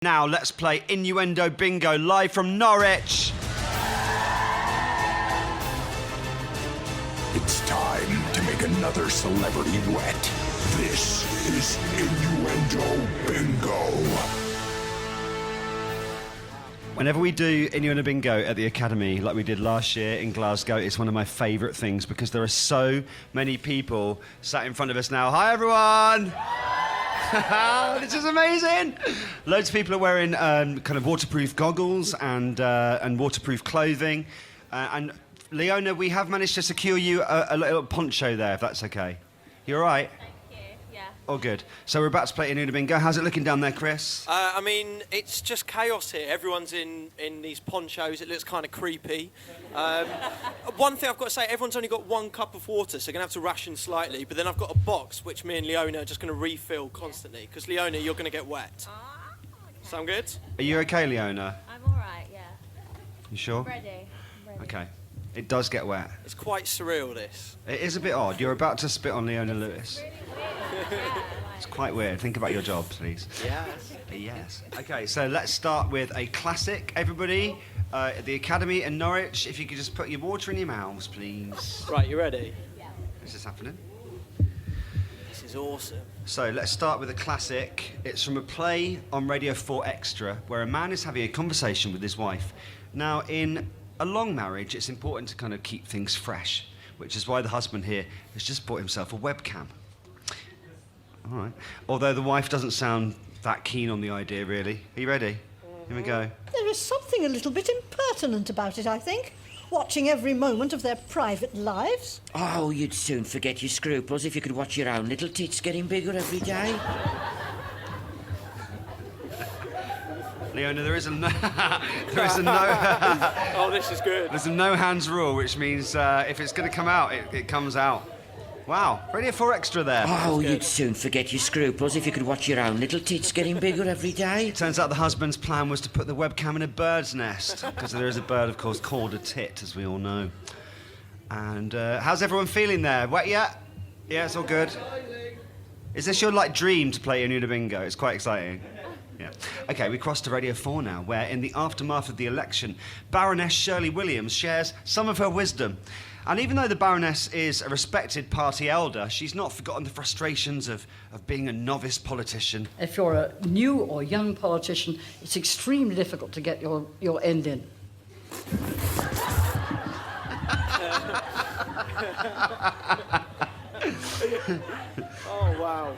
Now let's play Innuendo Bingo live from Norwich. It's time to make another celebrity wet. This is Innuendo Bingo. Whenever we do Innuendo Bingo at the Academy, like we did last year in Glasgow, it's one of my favourite things because there are so many people sat in front of us now. Hi, everyone! This is amazing! Loads of people are wearing kind of waterproof goggles and waterproof clothing. And Leona, we have managed to secure you a little poncho there, if that's okay. You all right? Thank you, yeah. Oh, good. So we're about to play Innuendo Bingo. How's it looking down there, Chris? I mean, it's just chaos here. Everyone's in these ponchos. It looks kind of creepy. One thing I've got to say, everyone's only got 1 cup of water, so you're going to have to ration slightly. But then I've got a box, which me and Leona are just going to refill constantly. Because, Leona, you're going to get wet. Okay. Sound good? Are you okay, Leona? I'm all right, yeah. You sure? I'm ready. Okay. It does get wet. It's quite surreal, this. It is a bit odd. You're about to spit on Leona Lewis. Really weird. Yeah, It's quite weird. Think about your job, please. Yes. Yes. Okay, so let's start with a classic, everybody. At the Academy in Norwich, if you could just put your water in your mouths, please. Right, you ready? Is this happening? This is awesome. So let's start with a classic. It's from a play on Radio 4 Extra, where a man is having a conversation with his wife. Now, in a long marriage, it's important to kind of keep things fresh, which is why the husband here has just bought himself a webcam. All right. Although the wife doesn't sound that keen on the idea, really. Are you ready? Here we go. There is something a little bit impertinent about it, I think. Watching every moment of their private lives. Oh, you'd soon forget your scruples if you could watch your own little tits getting bigger every day. Leona, there is a no... Oh, this is good. There's a no-hands rule, which means if it's going to come out, it comes out. Wow, Radio 4 Extra there. Oh, you'd soon forget your scruples if you could watch your own little tits getting bigger every day. Turns out the husband's plan was to put the webcam in a bird's nest, because there is a bird, of course, called a tit, as we all know. And how's everyone feeling there? Wet yet? Yeah, it's all good. Is this your, dream to play Innuendo Bingo? It's quite exciting. Yeah. Okay, we cross to Radio 4 now, where in the aftermath of the election, Baroness Shirley Williams shares some of her wisdom. And even though the Baroness is a respected party elder, she's not forgotten the frustrations of being a novice politician. If you're a new or young politician, it's extremely difficult to get your end in. Oh, wow.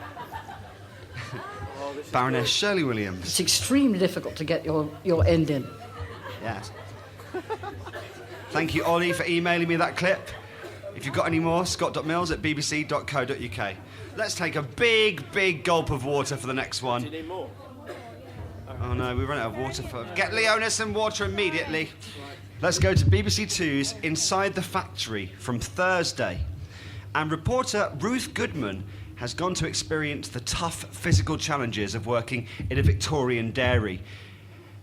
Oh, this is Baroness good. Shirley Williams. It's extremely difficult to get your end in. Yes. Thank you, Ollie, for emailing me that clip. If you've got any more, scott.mills@bbc.co.uk. Let's take a big, big gulp of water for the next one. Do you need more? Oh no, we run out of water for... Get Leona some water immediately. Let's go to BBC Two's Inside the Factory from Thursday. And reporter Ruth Goodman has gone to experience the tough physical challenges of working in a Victorian dairy.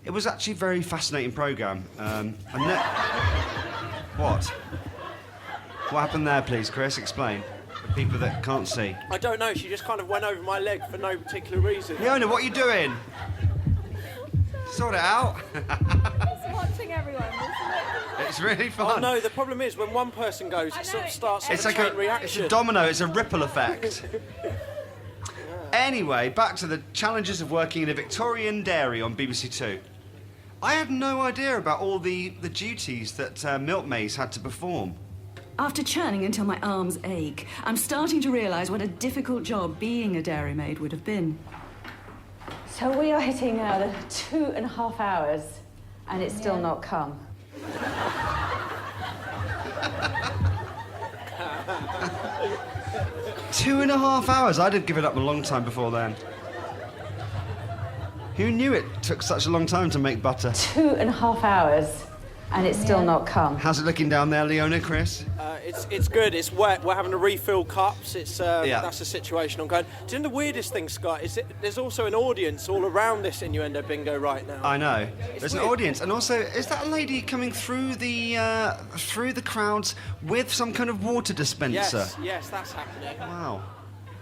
It was actually a very fascinating programme. What? What happened there, please, Chris? Explain. For people that can't see. I don't know. She just kind of went over my leg for no particular reason. Leona, what are you doing? Sort it out. Just watching everyone, isn't it? It's really Oh, fun. no, the problem is when one person goes, it sort of starts It's a like chain it's reaction. a domino, it's a ripple effect. Anyway, back to the challenges of working in a Victorian dairy on BBC Two. I had no idea about all the duties that milkmaids had to perform. After churning until my arms ache, I'm starting to realise what a difficult job being a dairymaid would have been. So we are hitting now the 2.5 hours, and it's still not come. 2.5 hours? I'd have given up a long time before then. Who knew it took such a long time to make butter? 2.5 hours, and it's still not come. How's it looking down there, Leona, Chris? It's good. It's wet. We're having to refill cups. Yeah. That's the situation ongoing. Do you know the weirdest thing, Scott? There's also an audience all around this Innuendo Bingo right now. I know. There's an weird. audience, and also, is that a lady coming through the crowds with some kind of water dispenser? Yes, that's happening. Wow.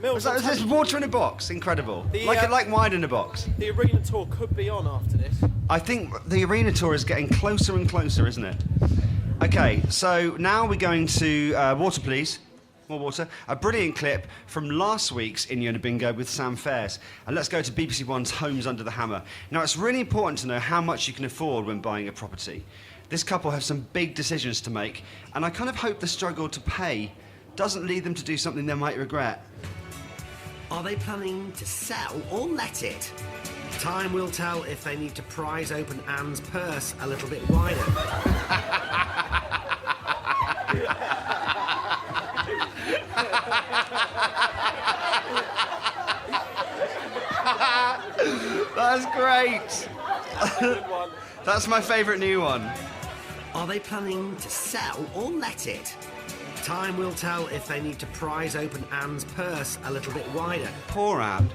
Mills, There's water in a box. Incredible. The, like wine in a box. the arena tour could be on after this. I think the arena tour is getting closer and closer, isn't it? Okay, so now we're going to Water Please. More water. A brilliant clip from last week's Innuendo Bingo with Sam Fairs. And let's go to BBC One's Homes Under the Hammer. Now, it's really important to know how much you can afford when buying a property. This couple have some big decisions to make, and I kind of hope the struggle to pay doesn't lead them to do something they might regret. Are they planning to sell or let it? Time will tell if they need to prise open Anne's purse a little bit wider. That's great. That's my favourite new one. Are they planning to sell or let it? Time will tell if they need to prise open Anne's purse a little bit wider. Poor Anne.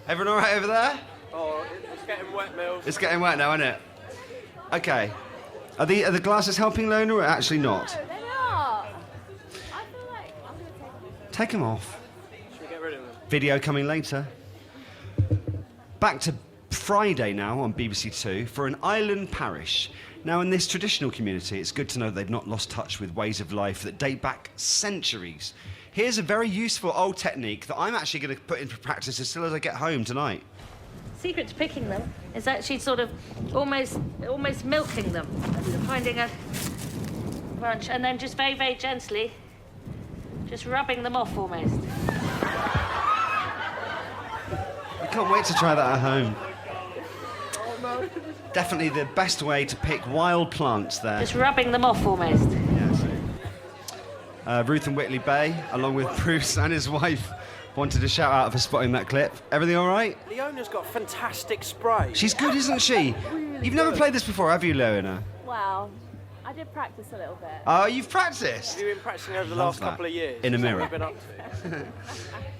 Everyone all right over there? Oh, it's getting wet, Mills. It's getting wet now, isn't it? Okay. Are the glasses helping Leona or actually not? No, they're not. I feel like I'm going to Take them off. Should we get rid of them? Video coming later. Back to Friday now on BBC Two for an island parish. Now, in this traditional community, it's good to know they've not lost touch with ways of life that date back centuries. Here's a very useful old technique that I'm actually going to put into practice as soon as I get home tonight. Secret to picking them is actually sort of almost milking them, finding a bunch, and then just very, very gently, just rubbing them off almost. I can't wait to try that at home. Definitely the best way to pick wild plants there. Just rubbing them off almost. Yeah, Ruth and Whitley Bay, along with Bruce and his wife, wanted a shout out for spotting that clip. Everything all right? Leona's got fantastic spray. She's good, isn't she? You've never played this before, have you, Leona? Well, I did practice a little bit. Oh, you've practiced? Have you been practicing over the Love last that. couple of years? In a Is that mirror. what you've been up to?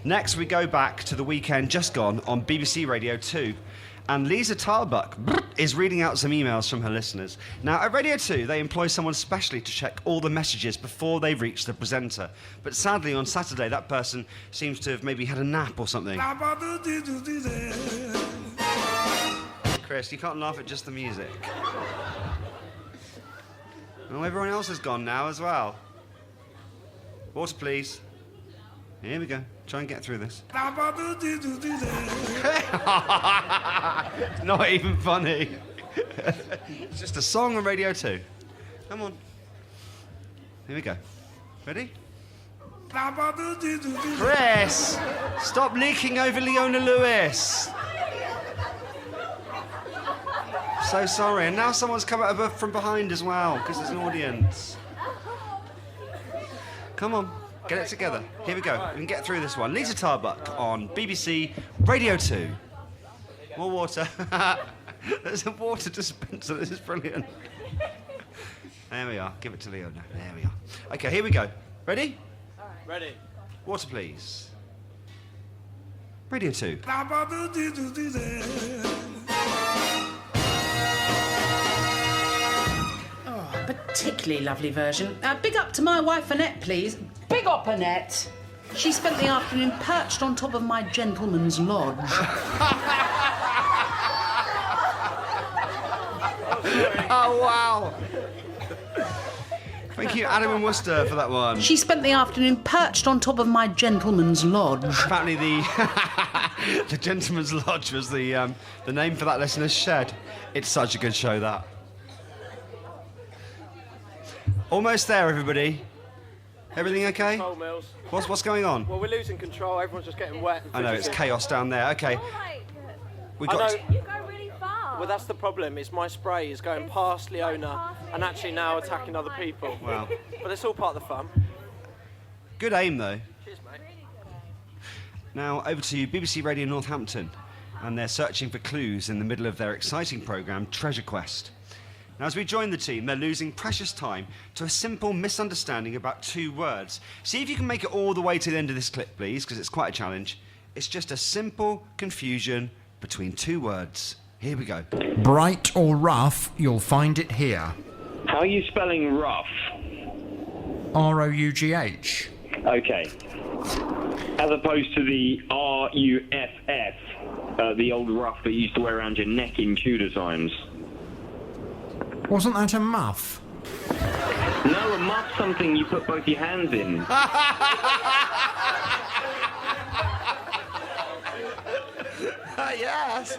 Next, we go back to the weekend just gone on BBC Radio 2. And Lisa Tarbuck is reading out some emails from her listeners. Now, at Radio 2, they employ someone specially to check all the messages before they reach the presenter. But sadly, on Saturday, that person seems to have maybe had a nap or something. Chris, you can't laugh at just the music. Oh, everyone else has gone now as well. Water, please. Here we go. Try and get through this. It's not even funny. It's just a song on Radio 2. Come on. Here we go. Ready? Chris! Stop leaking over Leona Lewis. So sorry. And now someone's come out from behind as well, because there's an audience. Come on. Get it together. Here we go. We can get through this one. Lisa Tarbuck on BBC Radio 2. More water. There's a water dispenser. This is brilliant. There we are. Give it to Leona. There we are. Okay, here we go. Ready? Ready. Water, please. Radio 2. Oh, particularly lovely version. Big up to my wife Annette, please. Big up, Annette. She spent the afternoon perched on top of my gentleman's lodge. Oh, wow. Thank you, Adam and Worcester, for that one. She spent the afternoon perched on top of my gentleman's lodge. Apparently the Gentleman's Lodge was the name for that listener's shed. It's such a good show, that. Almost there, everybody. Everything okay? Control, Mills. What's going on? Well, we're losing control. Everyone's just getting wet. I know, it's chaos down there. Okay. We I got. know. You go really fast. Well, that's the problem. Is my spray is going past Leona and actually now attacking other people. Wow. But it's all part of the fun. Good aim, though. Cheers, mate. Now, over to BBC Radio Northampton. And they're searching for clues in the middle of their exciting programme, Treasure Quest. Now, as we join the team, they're losing precious time to a simple misunderstanding about two words. See if you can make it all the way to the end of this clip, please, because it's quite a challenge. It's just a simple confusion between two words. Here we go. Bright or rough, you'll find it here. How are you spelling rough? R-O-U-G-H. Okay. As opposed to the RUFF, the old ruff that you used to wear around your neck in Tudor times. Wasn't that a muff? No, a muff's something you put both your hands in. Yes.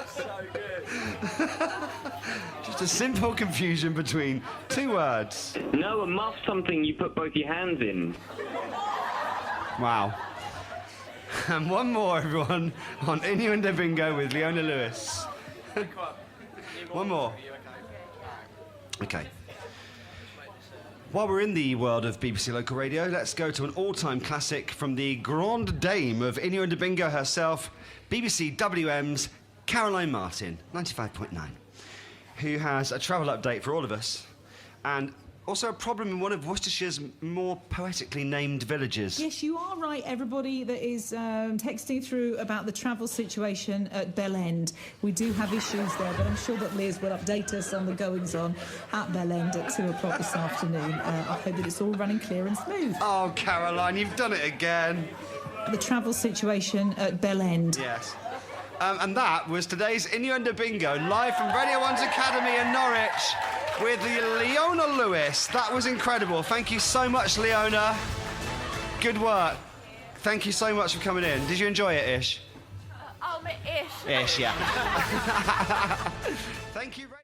So good. Just a simple confusion between two words. No, a muff's something you put both your hands in. Wow. And one more, everyone, on Innuendo Bingo with Leona Lewis. One more. Okay. While we're in the world of BBC Local Radio, let's go to an all-time classic from the grande dame of Innuendo Bingo herself, BBC WM's Caroline Martin, 95.9, who has a travel update for all of us, and also a problem in one of Worcestershire's more poetically named villages. Yes, you are right, everybody that is texting through about the travel situation at Bell End. We do have issues there, but I'm sure that Liz will update us on the goings-on at Bell End at 2 o'clock this afternoon. I hope that it's all running clear and smooth. Oh, Caroline, you've done it again. The travel situation at Bell End. Yes. And that was today's Innuendo Bingo, live from Radio 1's Academy in Norwich with Leona Lewis. That was incredible. Thank you so much, Leona. Good work. Thank you so much for coming in. Did you enjoy it, Ish? Oh, my ish. Ish, yeah. Thank you.